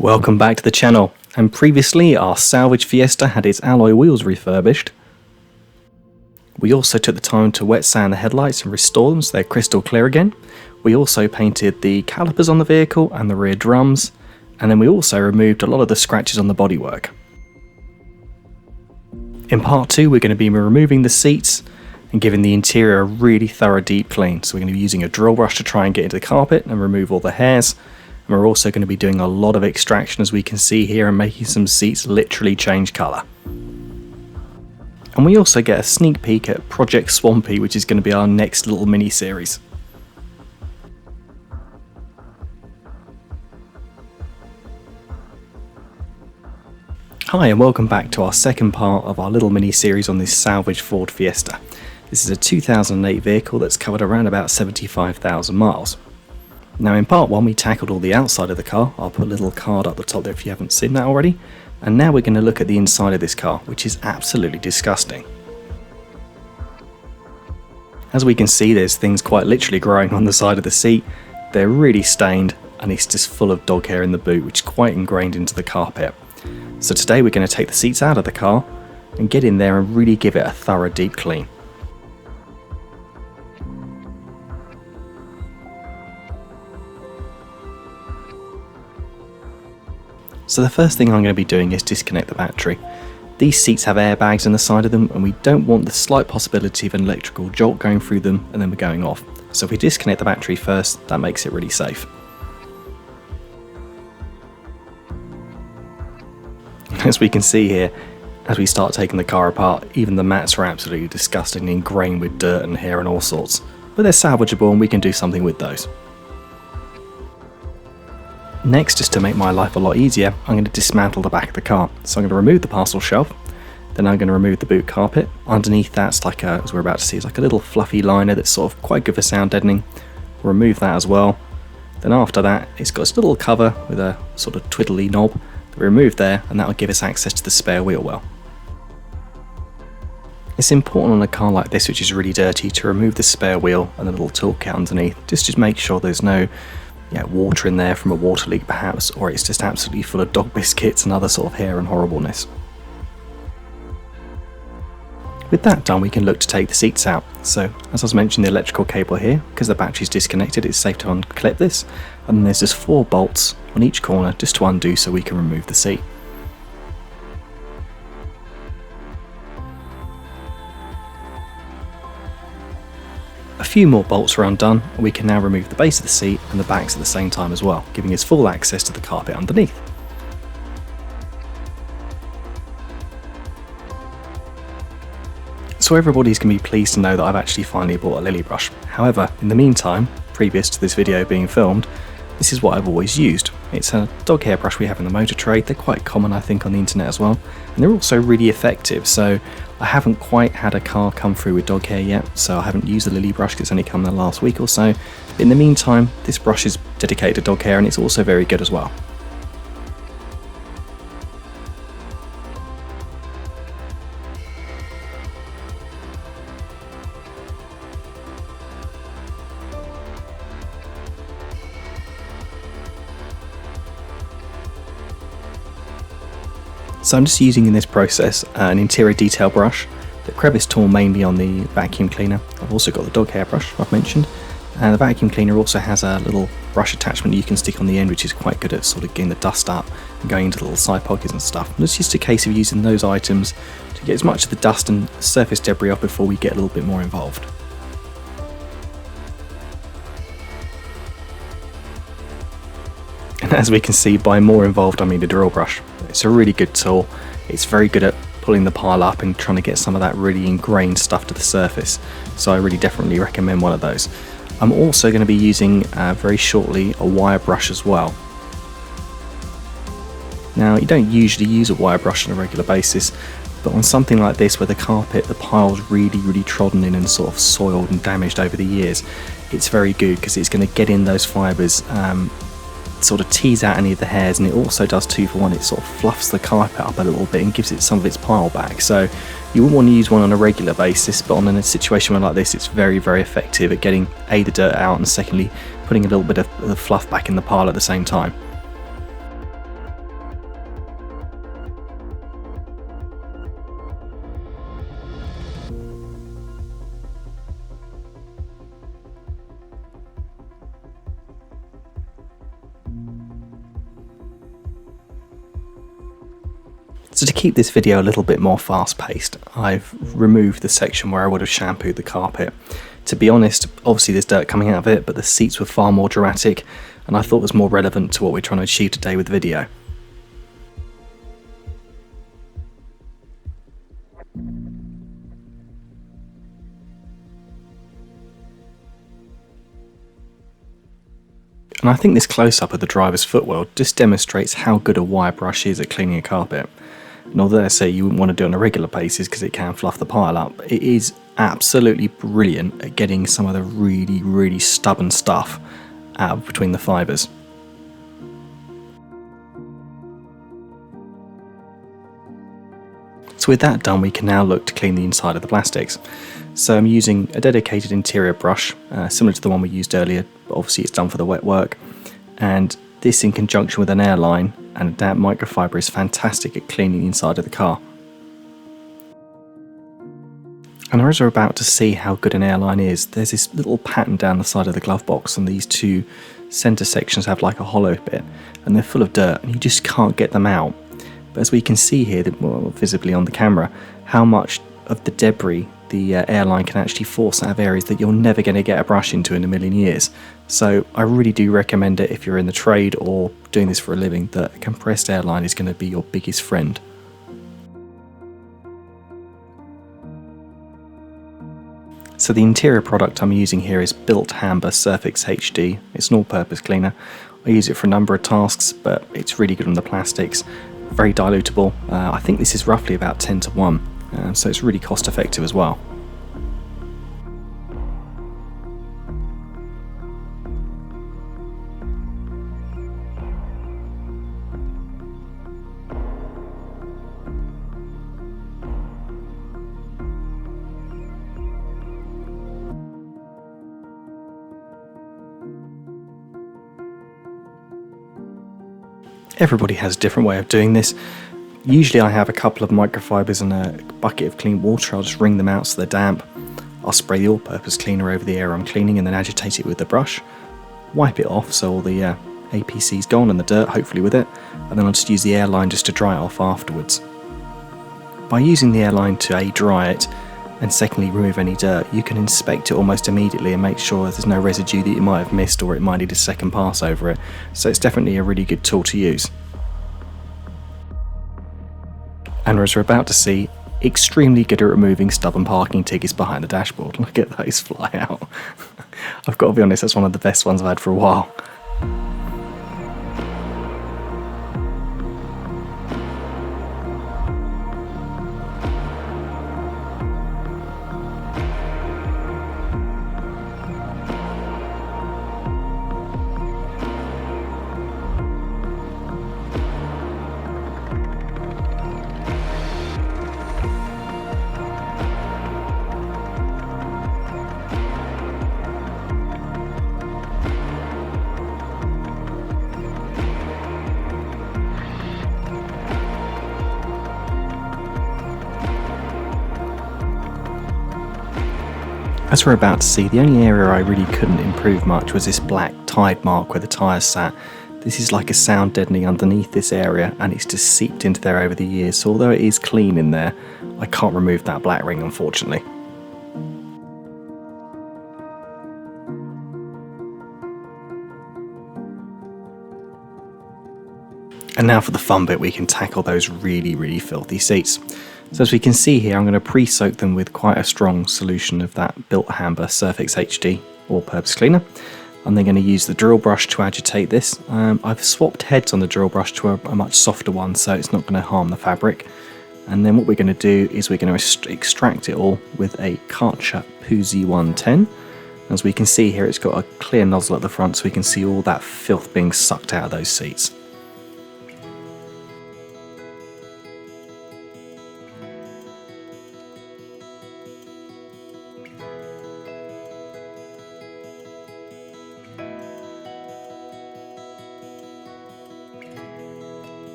Welcome back to the channel, and previously our Salvage Fiesta had its alloy wheels refurbished. We also took the time to wet sand the headlights and restore them so they're crystal clear again. We also painted the calipers on the vehicle and the rear drums, and then we also removed a lot of the scratches on the bodywork. In part 2 we're going to be removing the seats and giving the interior a really thorough deep clean. So we're going to be using a drill brush to try and get into the carpet and remove all the hairs. And we're also going to be doing a lot of extraction, as we can see here, and making some seats literally change colour. And we also get a sneak peek at Project Swampy, which is going to be our next little mini series. Hi and welcome back to our second part of our little mini series on this Salvage Ford Fiesta. This is a 2008 vehicle that's covered around about 75,000 miles. Now in part 1 we tackled all the outside of the car. I'll put a little card up the top there if you haven't seen that already. And now we're going to look at the inside of this car, which is absolutely disgusting. As we can see, there's things quite literally growing on the side of the seat. They're really stained and it's just full of dog hair in the boot, which is quite ingrained into the carpet. So today we're going to take the seats out of the car and get in there and really give it a thorough deep clean. So the first thing I'm going to be doing is disconnect the battery. These seats have airbags on the side of them and we don't want the slight possibility of an electrical jolt going through them and then we're going off. So if we disconnect the battery first, that makes it really safe. As we can see here, as we start taking the car apart, even the mats are absolutely disgusting, ingrained with dirt and hair and all sorts. But they're salvageable and we can do something with those. Next, just to make my life a lot easier, I'm going to dismantle the back of the car. So I'm going to remove the parcel shelf, then I'm going to remove the boot carpet. Underneath that's like as we're about to see, it's like a little fluffy liner that's sort of quite good for sound deadening. We'll remove that as well. Then after that, it's got this little cover with a sort of twiddly knob that we remove there, and that will give us access to the spare wheel well. It's important on a car like this, which is really dirty, to remove the spare wheel and the little toolkit underneath, just to make sure there's no water in there from a water leak perhaps, or it's just absolutely full of dog biscuits and other sort of hair and horribleness. With that done, we can look to take the seats out. So as I was mentioning, the electrical cable here, because the battery's disconnected, it's safe to unclip this, and then there's just 4 bolts on each corner just to undo so we can remove the seat. A few more bolts are undone and we can now remove the base of the seat and the backs at the same time as well, giving us full access to the carpet underneath. So everybody's going to be pleased to know that I've actually finally bought a lily brush. However, in the meantime, previous to this video being filmed, this is what I've always used. It's a dog hair brush we have in the motor trade. They're quite common, I think, on the internet as well, and they're also really effective. So I haven't quite had a car come through with dog hair yet, so I haven't used the lily brush because it's only come in the last week or so. But in the meantime, this brush is dedicated to dog hair and it's also very good as well. So I'm just using in this process an interior detail brush, the crevice tool mainly on the vacuum cleaner. I've also got the dog hair brush I've mentioned, and the vacuum cleaner also has a little brush attachment you can stick on the end, which is quite good at sort of getting the dust up and going into the little side pockets and stuff. And it's just a case of using those items to get as much of the dust and surface debris off before we get a little bit more involved. And as we can see, by more involved I mean the drill brush. It's a really good tool. It's very good at pulling the pile up and trying to get some of that really ingrained stuff to the surface. So I really definitely recommend one of those. I'm also going to be using very shortly a wire brush as well. Now you don't usually use a wire brush on a regular basis, but on something like this where the carpet, the pile's really trodden in and sort of soiled and damaged over the years, it's very good because it's going to get in those fibres, sort of tease out any of the hairs, and it also does 2 for 1. It sort of fluffs the carpet up a little bit and gives it some of its pile back. So you wouldn't want to use one on a regular basis, but on a situation like this it's very effective at getting the dirt out and secondly putting a little bit of the fluff back in the pile at the same time. So to keep this video a little bit more fast paced, I've removed the section where I would have shampooed the carpet. To be honest, obviously there's dirt coming out of it, but the seats were far more dramatic and I thought was more relevant to what we're trying to achieve today with the video. And I think this close-up of the driver's footwell just demonstrates how good a wire brush is at cleaning a carpet. And although I say you wouldn't want to do it on a regular basis because it can fluff the pile up, it is absolutely brilliant at getting some of the really stubborn stuff out between the fibres. So with that done, we can now look to clean the inside of the plastics. So I'm using a dedicated interior brush, similar to the one we used earlier, but obviously it's done for the wet work. And this in conjunction with an airline and a damp microfiber is fantastic at cleaning the inside of the car. And as we're about to see how good an airline is, there's this little pattern down the side of the glove box, and these two centre sections have like a hollow bit, and they're full of dirt, and you just can't get them out. But as we can see here, well, visibly on the camera, how much of the debris the airline can actually force out of areas that you're never going to get a brush into in a million years. So I really do recommend it if you're in the trade or doing this for a living, that a compressed airline is going to be your biggest friend. So the interior product I'm using here is Built Hamber Surfix HD. It's an all-purpose cleaner. I use it for a number of tasks, but it's really good on the plastics. Very dilutable. I think this is roughly about 10 to 1. So it's really cost effective as well. Everybody has a different way of doing this. Usually I have a couple of microfibers and a bucket of clean water. I'll just wring them out so they're damp. I'll spray the all-purpose cleaner over the area I'm cleaning and then agitate it with the brush. Wipe it off so all the APC's gone and the dirt, hopefully, with it. And then I'll just use the airline just to dry it off afterwards. By using the airline to A, dry it, and secondly remove any dirt, you can inspect it almost immediately and make sure there's no residue that you might have missed or it might need a second pass over it. So it's definitely a really good tool to use. And as we're about to see, extremely good at removing stubborn parking tickets behind the dashboard. Look at those fly out. I've got to be honest, that's one of the best ones I've had for a while. As we're about to see, the only area I really couldn't improve much was this black tide mark where the tyres sat. This is like a sound deadening underneath this area and it's just seeped into there over the years, so although it is clean in there, I can't remove that black ring, unfortunately. And now for the fun bit, we can tackle those really filthy seats. So as we can see here, I'm going to pre-soak them with quite a strong solution of that Built Hamber Surfix HD all-purpose cleaner. I'm then going to use the drill brush to agitate this. I've swapped heads on the drill brush to a much softer one, so it's not going to harm the fabric. And then what we're going to do is we're going to extract it all with a Karcher Poozy 110. As we can see here, it's got a clear nozzle at the front, so we can see all that filth being sucked out of those seats.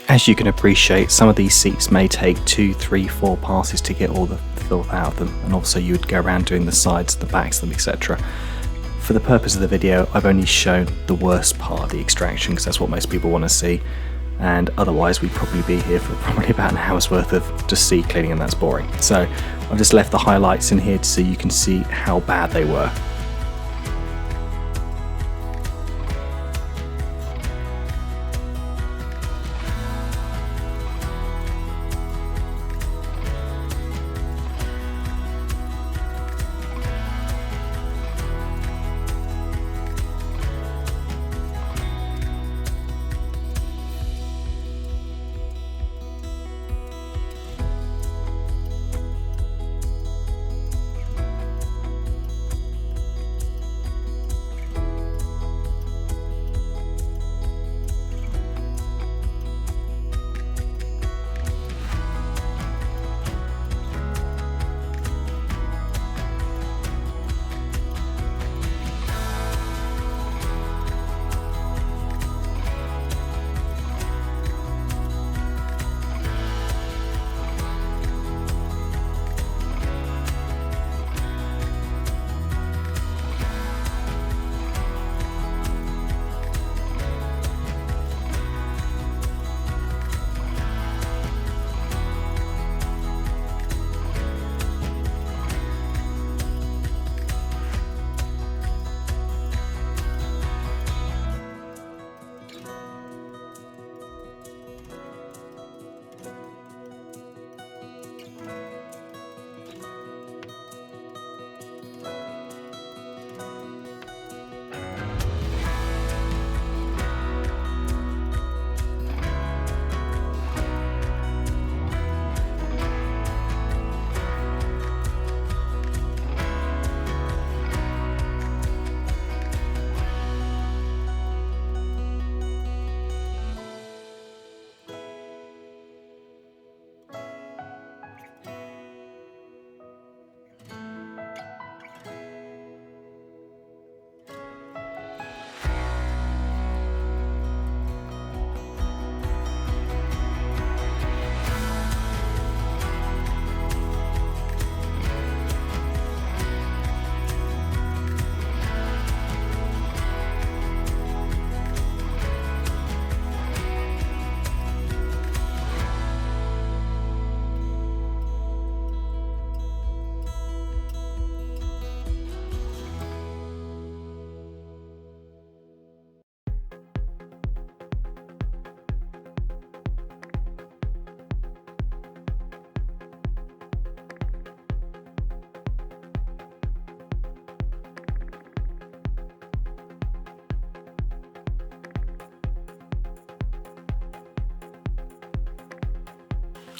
As you can appreciate, some of these seats may take 2, 3, 4 passes to get all the filth out of them, and also you would go around doing the sides, the backs of them, etc. For the purpose of the video, I've only shown the worst part of the extraction because that's what most people want to see, and otherwise we'd probably be here for probably about an hour's worth of just seed cleaning, and that's boring. So I've just left the highlights in here so you can see how bad they were.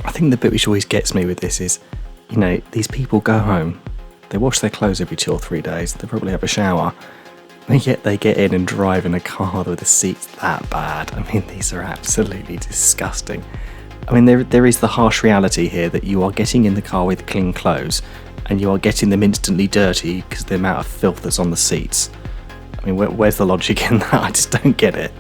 I think the bit which always gets me with this is, you know, these people go home, they wash their clothes every 2 or 3 days, they probably have a shower, and yet they get in and drive in a car with the seats that bad. I mean, these are absolutely disgusting. I mean, there is the harsh reality here that you are getting in the car with clean clothes, and you are getting them instantly dirty because of the amount of filth that's on the seats. I mean, where's the logic in that? I just don't get it.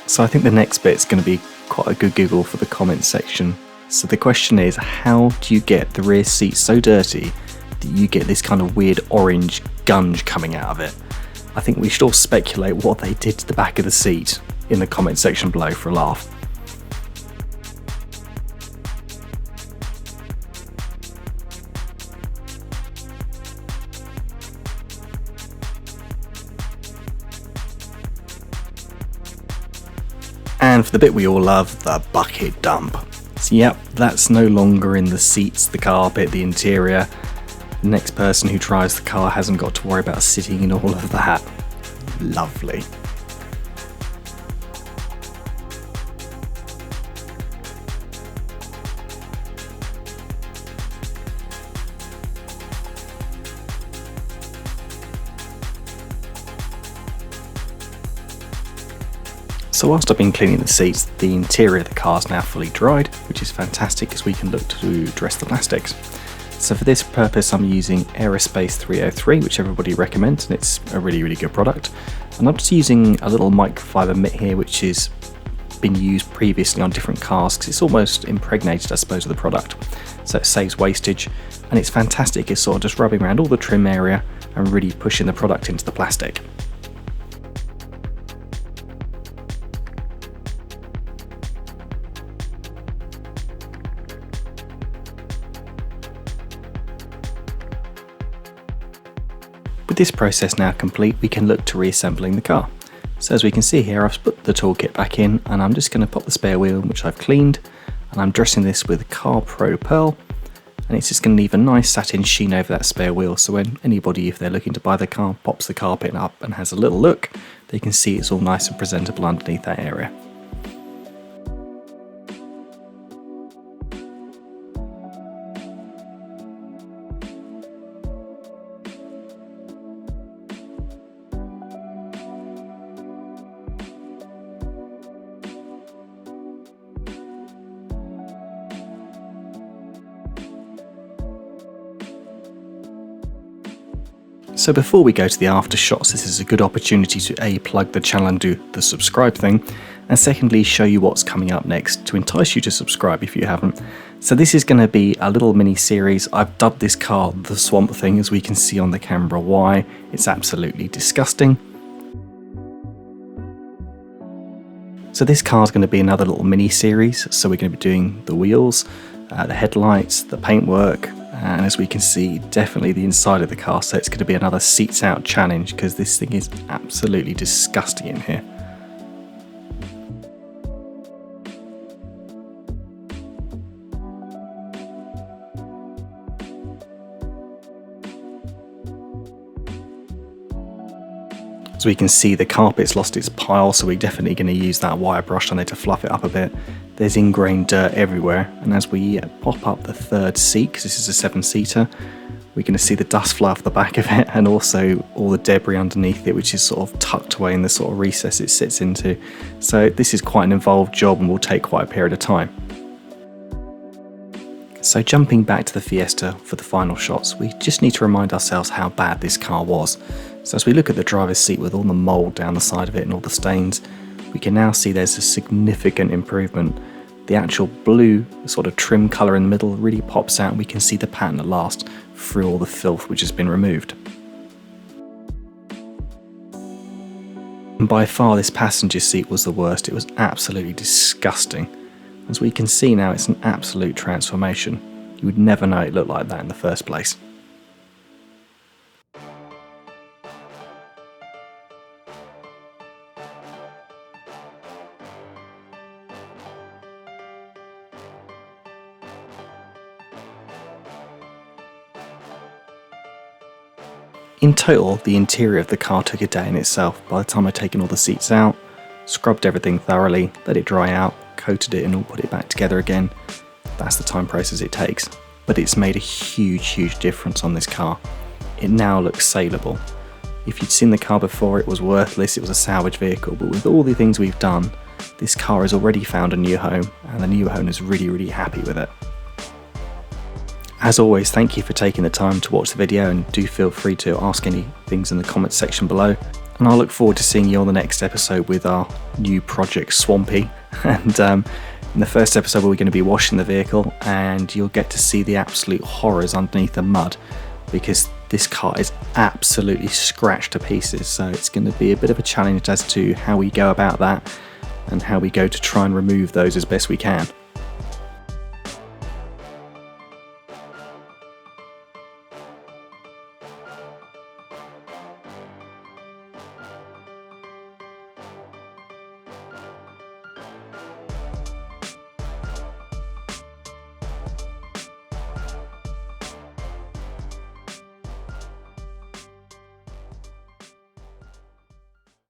So I think the next bit's going to be quite a good Google for the comments section. So the question is, how do you get the rear seat so dirty that you get this kind of weird orange gunge coming out of it? I think we should all speculate what they did to the back of the seat in the comment section below for a laugh. And for the bit we all love, the bucket dump. So yep, that's no longer in the seats, the carpet, the interior. The next person who drives the car hasn't got to worry about sitting in all of that. Lovely. So whilst I've been cleaning the seats, the interior of the car is now fully dried, which is fantastic because we can look to dress the plastics. So for this purpose I'm using Aerospace 303, which everybody recommends, and it's a really good product. And I'm just using a little microfiber mitt here, which has been used previously on different cars because it's almost impregnated, I suppose, with the product. So it saves wastage, and it's fantastic. It's sort of just rubbing around all the trim area and really pushing the product into the plastic. With this process now complete, we can look to reassembling the car. So as we can see here, I've put the toolkit back in, and I'm just going to pop the spare wheel, which I've cleaned, and I'm dressing this with Car Pro Pearl, and it's just going to leave a nice satin sheen over that spare wheel, so when anybody, if they're looking to buy the car, pops the carpet up and has a little look, they can see it's all nice and presentable underneath that area. So before we go to the after shots, this is a good opportunity to A, plug the channel and do the subscribe thing, and secondly show you what's coming up next to entice you to subscribe if you haven't. So this is going to be a little mini series. I've dubbed this car the Swamp Thing, as we can see on the camera. Why? It's absolutely disgusting. So this car is going to be another little mini series, so we're going to be doing the wheels, the headlights, the paintwork, and as we can see, definitely the inside of the car. So it's going to be another seats out challenge because this thing is absolutely disgusting in here. As we can see, the carpet's lost its pile, so we're definitely going to use that wire brush on there to fluff it up a bit. There's ingrained dirt everywhere, and as we pop up the third seat, because this is a 7-seater, we're going to see the dust fly off the back of it, and also all the debris underneath it, which is sort of tucked away in the sort of recess it sits into. So this is quite an involved job and will take quite a period of time. So jumping back to the Fiesta for the final shots, we just need to remind ourselves how bad this car was. So as we look at the driver's seat with all the mould down the side of it and all the stains, we can now see there's a significant improvement. The actual blue sort of trim colour in the middle really pops out, and we can see the pattern at last through all the filth which has been removed. And by far this passenger seat was the worst. It was absolutely disgusting. As we can see now, it's an absolute transformation. You would never know it looked like that in the first place. In total, the interior of the car took a day in itself. By the time I'd taken all the seats out, scrubbed everything thoroughly, let it dry out, coated it and all put it back together again, that's the time process it takes. But it's made a huge difference on this car. It now looks saleable. If you'd seen the car before, it was worthless, it was a salvage vehicle, but with all the things we've done, this car has already found a new home, and the new owner's really happy with it. As always, thank you for taking the time to watch the video, and do feel free to ask any things in the comments section below. And I look forward to seeing you on the next episode with our new project Swampy. And in the first episode we're going to be washing the vehicle, and you'll get to see the absolute horrors underneath the mud, because this car is absolutely scratched to pieces. So it's going to be a bit of a challenge as to how we go about that and how we go to try and remove those as best we can.